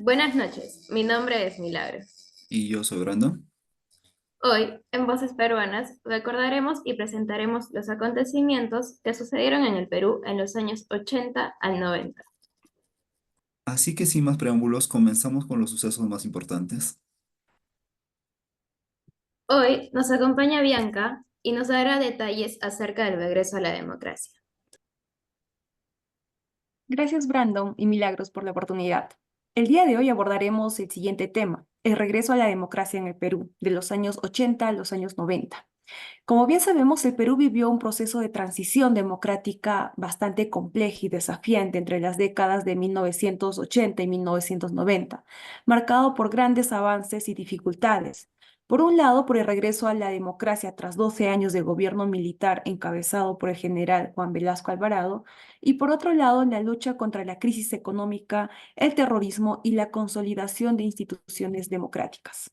Buenas noches, mi nombre es Milagro. Y yo soy Brando. Hoy, en Voces Peruanas, recordaremos y presentaremos los acontecimientos que sucedieron en el Perú en los años 80 al 90. Así que sin más preámbulos, comenzamos con los sucesos más importantes. Hoy nos acompaña Bianca y nos dará detalles acerca del regreso a la democracia. Gracias, Brandon y Milagros, por la oportunidad. El día de hoy abordaremos el siguiente tema, el regreso a la democracia en el Perú, de los años 80 a los años 90. Como bien sabemos, el Perú vivió un proceso de transición democrática bastante complejo y desafiante entre las décadas de 1980 y 1990, marcado por grandes avances y dificultades. Por un lado, por el regreso a la democracia tras 12 años de gobierno militar encabezado por el general Juan Velasco Alvarado, y por otro lado, la lucha contra la crisis económica, el terrorismo y la consolidación de instituciones democráticas.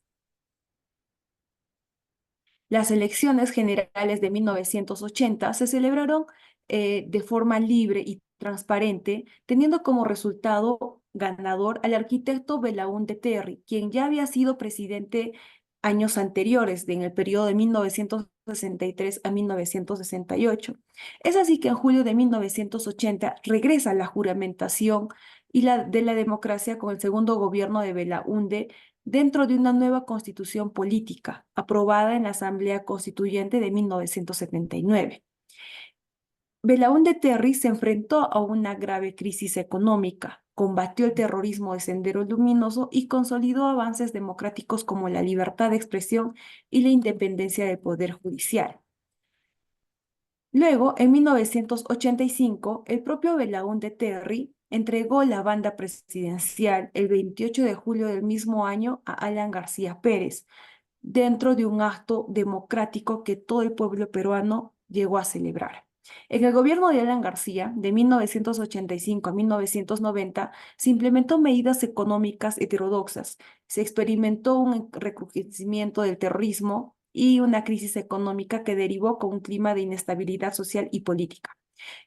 Las elecciones generales de 1980 se celebraron de forma libre y transparente, teniendo como resultado ganador al arquitecto Belaúnde Terry, quien ya había sido presidente años anteriores, en el periodo de 1963 a 1968. Es así que en julio de 1980 regresa la juramentación de la democracia con el segundo gobierno de Belaúnde dentro de una nueva constitución política aprobada en la Asamblea Constituyente de 1979. Belaúnde Terry se enfrentó a una grave crisis económica, combatió el terrorismo de Sendero Luminoso y consolidó avances democráticos como la libertad de expresión y la independencia del Poder Judicial. Luego, en 1985, el propio Belaúnde Terry entregó la banda presidencial el 28 de julio del mismo año a Alan García Pérez, dentro de un acto democrático que todo el pueblo peruano llegó a celebrar. En el gobierno de Alan García, de 1985 a 1990, se implementó medidas económicas heterodoxas, se experimentó un recrudecimiento del terrorismo y una crisis económica que derivó con un clima de inestabilidad social y política.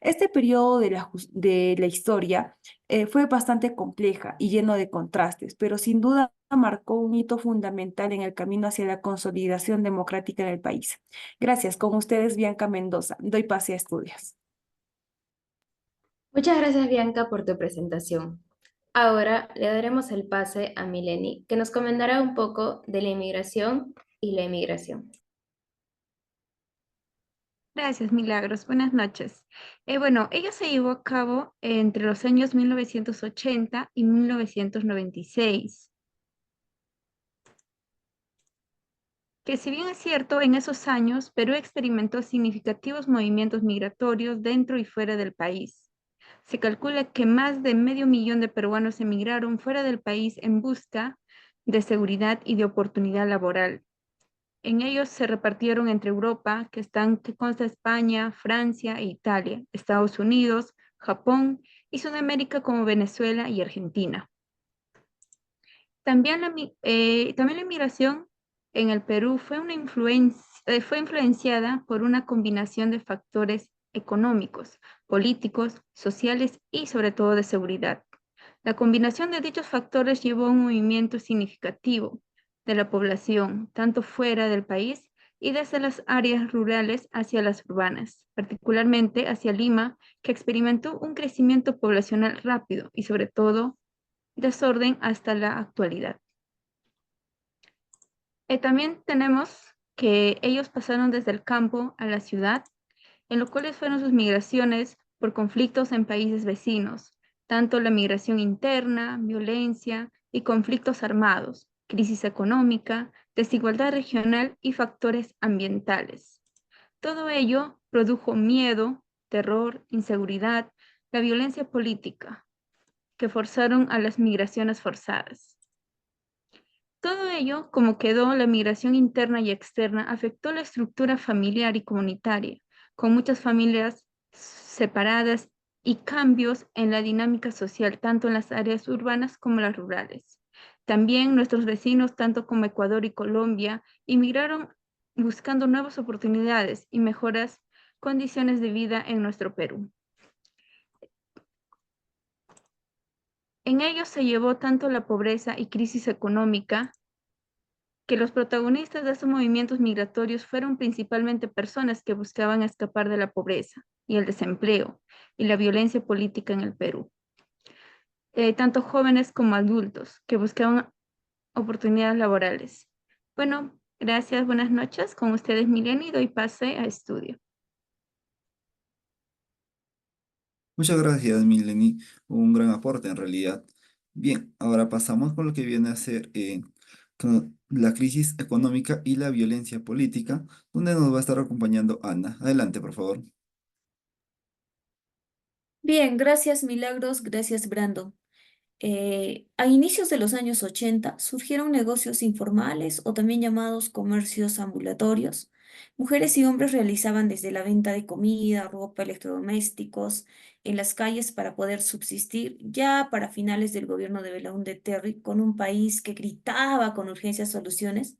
Este periodo de la historia fue bastante compleja y lleno de contrastes, pero sin duda marcó un hito fundamental en el camino hacia la consolidación democrática en el país. Gracias. Con ustedes, Bianca Mendoza. Doy pase a estudios. Muchas gracias, Bianca, por tu presentación. Ahora le daremos el pase a Mileni, que nos comentará un poco de la inmigración y la emigración. Gracias, Milagros. Buenas noches. Bueno, ello se llevó a cabo entre los años 1980 y 1996, que si bien es cierto, en esos años Perú experimentó significativos movimientos migratorios dentro y fuera del país. Se calcula que más de medio millón de peruanos emigraron fuera del país en busca de seguridad y de oportunidad laboral. En ellos se repartieron entre Europa, que consta España, Francia e Italia, Estados Unidos, Japón y Sudamérica como Venezuela y Argentina. También la inmigración en el Perú fue influenciada por una combinación de factores económicos, políticos, sociales y sobre todo de seguridad. La combinación de dichos factores llevó a un movimiento significativo de la población, tanto fuera del país y desde las áreas rurales hacia las urbanas, particularmente hacia Lima, que experimentó un crecimiento poblacional rápido y sobre todo desorden hasta la actualidad. También tenemos que ellos pasaron desde el campo a la ciudad, en lo cuales fueron sus migraciones por conflictos en países vecinos, tanto la migración interna, violencia y conflictos armados, crisis económica, desigualdad regional y factores ambientales. Todo ello produjo miedo, terror, inseguridad, la violencia política, que forzaron a las migraciones forzadas. Todo ello, como quedó la migración interna y externa, afectó la estructura familiar y comunitaria, con muchas familias separadas y cambios en la dinámica social, tanto en las áreas urbanas como las rurales. También nuestros vecinos, tanto como Ecuador y Colombia, inmigraron buscando nuevas oportunidades y mejoras condiciones de vida en nuestro Perú. En ellos se llevó tanto la pobreza y crisis económica que los protagonistas de estos movimientos migratorios fueron principalmente personas que buscaban escapar de la pobreza y el desempleo y la violencia política en el Perú. Tanto jóvenes como adultos que buscaban oportunidades laborales. Bueno, gracias, buenas noches. Con ustedes, Mileni, doy pase a estudio. Muchas gracias, Mileni. Un gran aporte en realidad. Bien, ahora pasamos con lo que viene a ser con la crisis económica y la violencia política, donde nos va a estar acompañando Ana. Adelante, por favor. Bien, gracias Milagros, gracias Brandon. A inicios de los años 80 surgieron negocios informales o también llamados comercios ambulatorios. Mujeres y hombres realizaban desde la venta de comida, ropa, electrodomésticos en las calles para poder subsistir ya para finales del gobierno de Belaúnde Terry, con un país que gritaba con urgencia soluciones.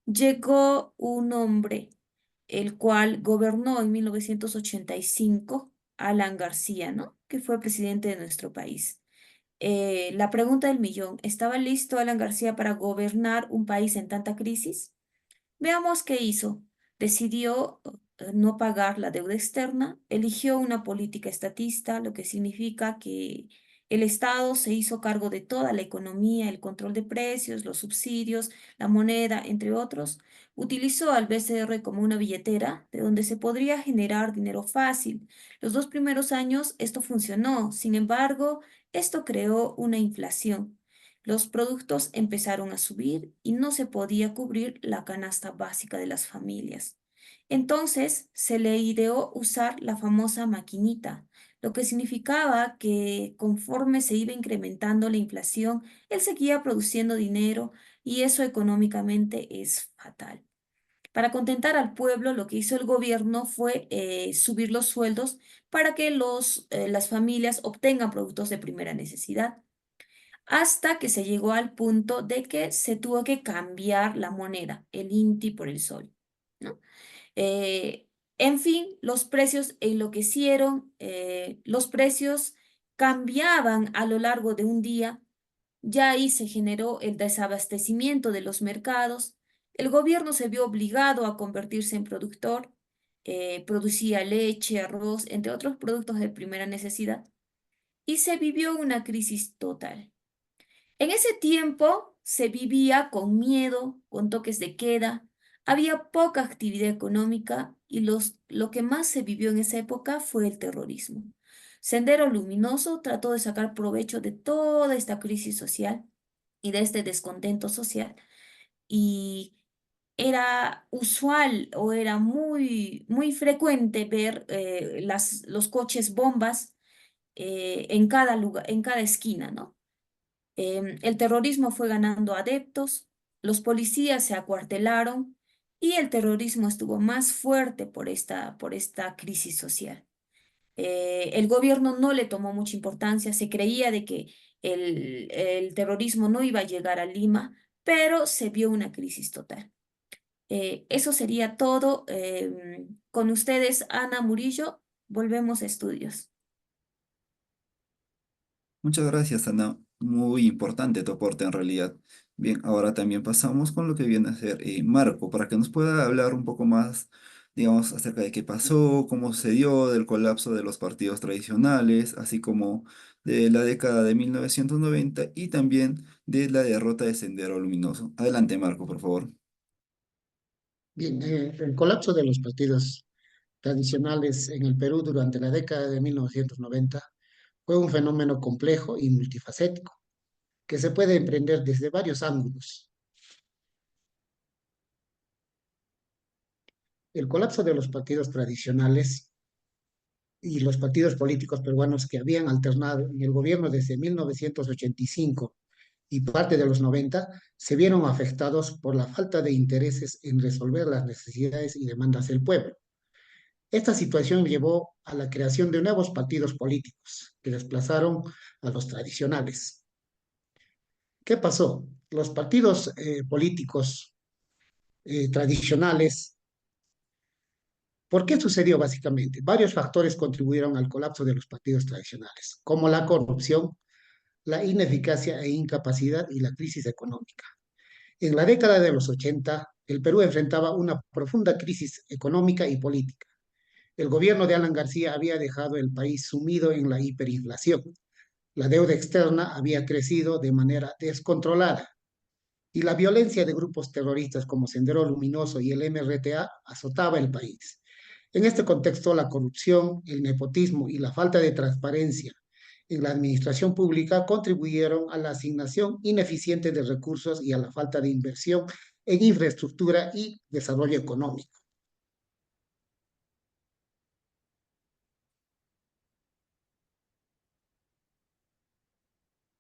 Llegó un hombre, el cual gobernó en 1985, Alan García, ¿no? Que fue presidente de nuestro país. La pregunta del millón, ¿estaba listo Alan García para gobernar un país en tanta crisis? Veamos qué hizo. Decidió no pagar la deuda externa, eligió una política estatista, lo que significa que el Estado se hizo cargo de toda la economía, el control de precios, los subsidios, la moneda, entre otros. Utilizó al BCR como una billetera de donde se podría generar dinero fácil. Los 2 primeros años esto funcionó, sin embargo, esto creó una inflación. Los productos empezaron a subir y no se podía cubrir la canasta básica de las familias. Entonces se le ideó usar la famosa maquinita, lo que significaba que conforme se iba incrementando la inflación, él seguía produciendo dinero y eso económicamente es fatal. Para contentar al pueblo, lo que hizo el gobierno fue subir los sueldos para que las familias obtengan productos de primera necesidad hasta que se llegó al punto de que se tuvo que cambiar la moneda, el INTI por el sol, ¿no? En fin, los precios enloquecieron, los precios cambiaban a lo largo de un día, ya ahí se generó el desabastecimiento de los mercados, el gobierno se vio obligado a convertirse en productor, producía leche, arroz, entre otros productos de primera necesidad, y se vivió una crisis total. En ese tiempo se vivía con miedo, con toques de queda, había poca actividad económica y lo que más se vivió en esa época fue el terrorismo. Sendero Luminoso trató de sacar provecho de toda esta crisis social y de este descontento social y era usual o era muy frecuente ver los coches bombas en cada lugar, en cada esquina, ¿no? El terrorismo fue ganando adeptos, los policías se acuartelaron y el terrorismo estuvo más fuerte por esta crisis social. El gobierno no le tomó mucha importancia, se creía de que el terrorismo no iba a llegar a Lima, pero se vio una crisis total. Eso sería todo. Con ustedes, Ana Murillo, volvemos a estudios. Muchas gracias, Ana. Muy importante tu aporte en realidad. Bien, ahora también pasamos con lo que viene a ser Marco, para que nos pueda hablar un poco más, digamos, acerca de qué pasó, cómo sucedió, del colapso de los partidos tradicionales, así como de la década de 1990 y también de la derrota de Sendero Luminoso. Adelante, Marco, por favor. Bien, el colapso de los partidos tradicionales en el Perú durante la década de 1990 fue un fenómeno complejo y multifacético que se puede emprender desde varios ángulos. El colapso de los partidos tradicionales y los partidos políticos peruanos que habían alternado en el gobierno desde 1985 y parte de los 90 se vieron afectados por la falta de intereses en resolver las necesidades y demandas del pueblo. Esta situación llevó a la creación de nuevos partidos políticos que desplazaron a los tradicionales. ¿Qué pasó? Los partidos políticos tradicionales, ¿por qué sucedió básicamente? Varios factores contribuyeron al colapso de los partidos tradicionales, como la corrupción, la ineficacia e incapacidad y la crisis económica. En la década de los 80, el Perú enfrentaba una profunda crisis económica y política. El gobierno de Alan García había dejado el país sumido en la hiperinflación. La deuda externa había crecido de manera descontrolada y la violencia de grupos terroristas como Sendero Luminoso y el MRTA azotaba el país. En este contexto, la corrupción, el nepotismo y la falta de transparencia en la administración pública contribuyeron a la asignación ineficiente de recursos y a la falta de inversión en infraestructura y desarrollo económico.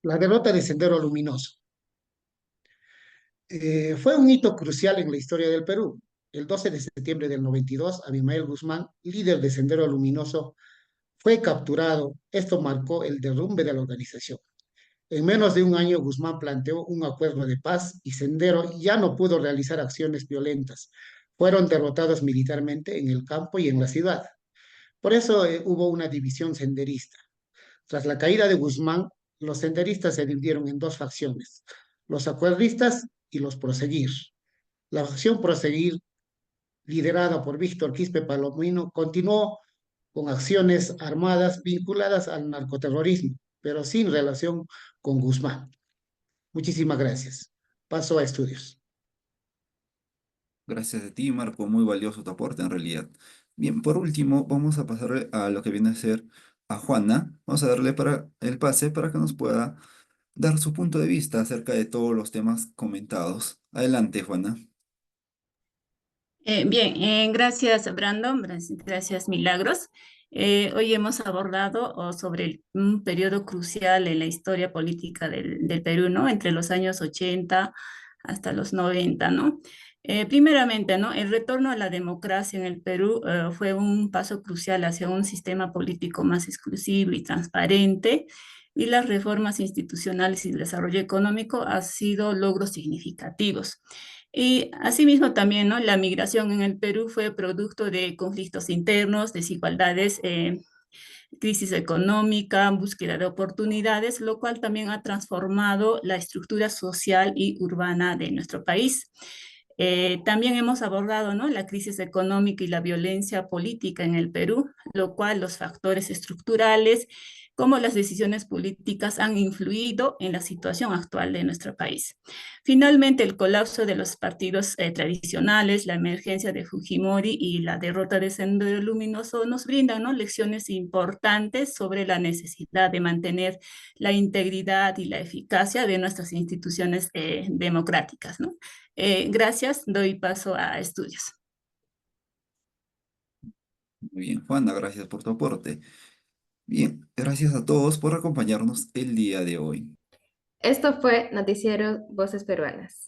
La derrota de Sendero Luminoso. Fue un hito crucial en la historia del Perú. El 12 de septiembre del 92, Abimael Guzmán, líder de Sendero Luminoso, fue capturado. Esto marcó el derrumbe de la organización. En menos de un año, Guzmán planteó un acuerdo de paz y Sendero ya no pudo realizar acciones violentas. Fueron derrotados militarmente en el campo y en la ciudad. Por eso hubo una división senderista. Tras la caída de Guzmán, los senderistas se dividieron en dos facciones, los acuerdistas y los proseguir. La facción proseguir, liderada por Víctor Quispe Palomino, continuó con acciones armadas vinculadas al narcoterrorismo, pero sin relación con Guzmán. Muchísimas gracias. Paso a estudios. Gracias a ti, Marco, muy valioso tu aporte en realidad. Bien, por último, vamos a pasarle a lo que viene a ser a Juana. Vamos a darle para el pase para que nos pueda dar su punto de vista acerca de todos los temas comentados. Adelante, Juana. Bien, gracias Brandon, gracias Milagros. Hoy hemos abordado sobre un periodo crucial en la historia política del Perú, ¿no? Entre los años 80 hasta los 90, ¿no? Primeramente, ¿no? El retorno a la democracia en el Perú fue un paso crucial hacia un sistema político más exclusivo y transparente, y las reformas institucionales y el desarrollo económico han sido logros significativos. Y asimismo también, ¿no? La migración en el Perú fue producto de conflictos internos, desigualdades, crisis económica, búsqueda de oportunidades, lo cual también ha transformado la estructura social y urbana de nuestro país. También hemos abordado, ¿no? La crisis económica y la violencia política en el Perú, lo cual los factores estructurales como las decisiones políticas han influido en la situación actual de nuestro país. Finalmente, el colapso de los partidos tradicionales, la emergencia de Fujimori y la derrota de Sendero Luminoso nos brindan, ¿no? Lecciones importantes sobre la necesidad de mantener la integridad y la eficacia de nuestras instituciones democráticas, ¿no? Gracias, doy paso a estudios. Muy bien, Juana, gracias por tu aporte. Bien, gracias a todos por acompañarnos el día de hoy. Esto fue Noticiero Voces Peruanas.